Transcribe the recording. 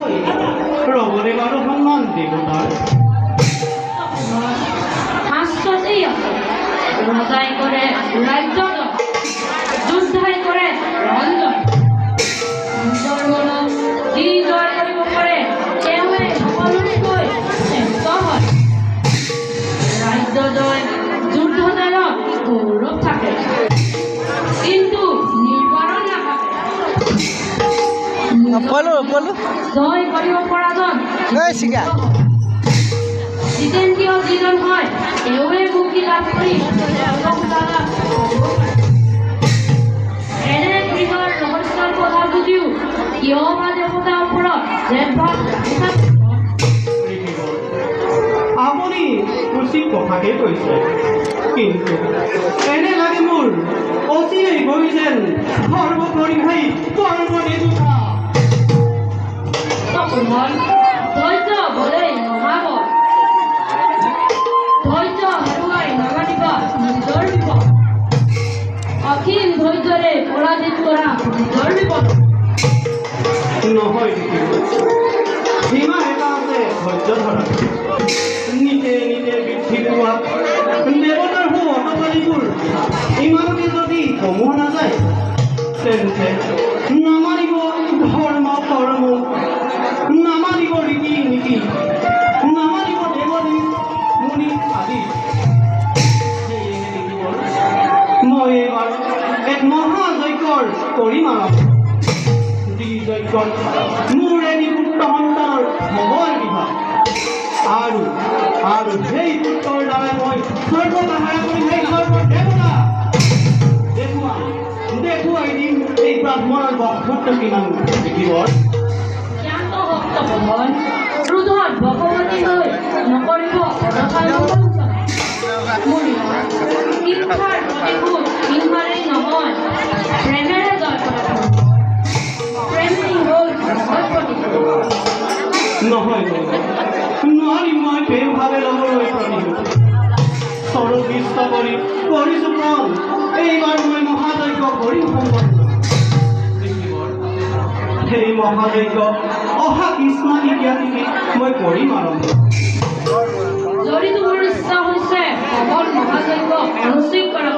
ৰবলে বাৰু সন্মান দেৱতাৰ শাস্ত্ৰতেই আছে ৰজাই কৰে ৰাজ্য যুদ্ধাই কৰে ৰঞ্জন নিজৰ মনত যি জয় কৰিব পাৰে তেওঁৱে সকলোতকৈ শ্ৰেষ্ঠ হয় ৰাজ্য জয় যুদ্ধ জয়ত গৌৰৱ থাকে কিন্তু নিৰ্বাৰণ নাথাকে জয় কৰিব পৰাজন জিতেন্দ্ৰীয় যিজন হয় তেওঁৱে মুক্তি লাভ কৰি এনে গৃহৰ ৰহস্যৰ কথা বুজিও কিয় বা দেৱতাৰ ওপৰত জেদভাৱ আপুনি উচিত কথাকে কৈছে কিন্তু এনে লাগে মোৰ অচিৰেই গৈ যেন সৰ্বপৰিহাই কৰ্মদেৱতা ধৈৰ্য বলেই মহাবল ধৈৰ্য হেৰুৱাই নামানিবা নিজৰ বিপদ অসীম ধৈৰ্যৰে পৰাজিত কৰা নিজৰ বিপদ নহয় সীমা এটা আছে ধৈৰ্য ধৰা নিজে নিজে বৃদ্ধি পোৱা দেৱতাৰ সু অটপালিবোৰ ইমানকে যদি কমোৱা নাযায় তেন্তে নামানিব ধৰ্ম কৰ্ম নামানিব ৰীতি নীতি নামানিব দেৱদেৱ মুনি আদি মই এইবাৰ এক মহাযজ্ঞৰ পৰিমাণ যি যজ্ঞত মোৰ এটি পুত্ৰ সন্তানৰ হবৰ বিভাগ আৰু সেই পুত্ৰৰ দ্বাৰাই মই সৰ্বসাহাৰা কৰি সেই সৰ্বদেৱতা দেখুৱাই দিম এই ব্ৰাহ্মণৰ বক্তব্য কিমান দেখিবৰ ক্ৰোধত ভগৱতী হৈ নকৰিব হিংসাৰ প্ৰতিশোধ হিংসাৰেই নহয় প্ৰেমেৰে জয় কৰা প্ৰেমেই হ'ল নহয় নোৱাৰিম মই প্ৰেমভাৱে ল'বলৈ প্ৰতিশোধ সৰ্বকৃষ্ট কৰি কৰিছোঁ প্रण এইবাৰ মই মহাযজ্ঞ কৰিম সম্পন্ন সেই মহাযজ্ঞ অহা কৃষ্ণ ইত্যাদি মই কৰিম আৰম্ভ যদি তোমাৰ ইচ্ছা হৈছে অকল মহাযজ্ঞ অনুষ্ঠিত কৰা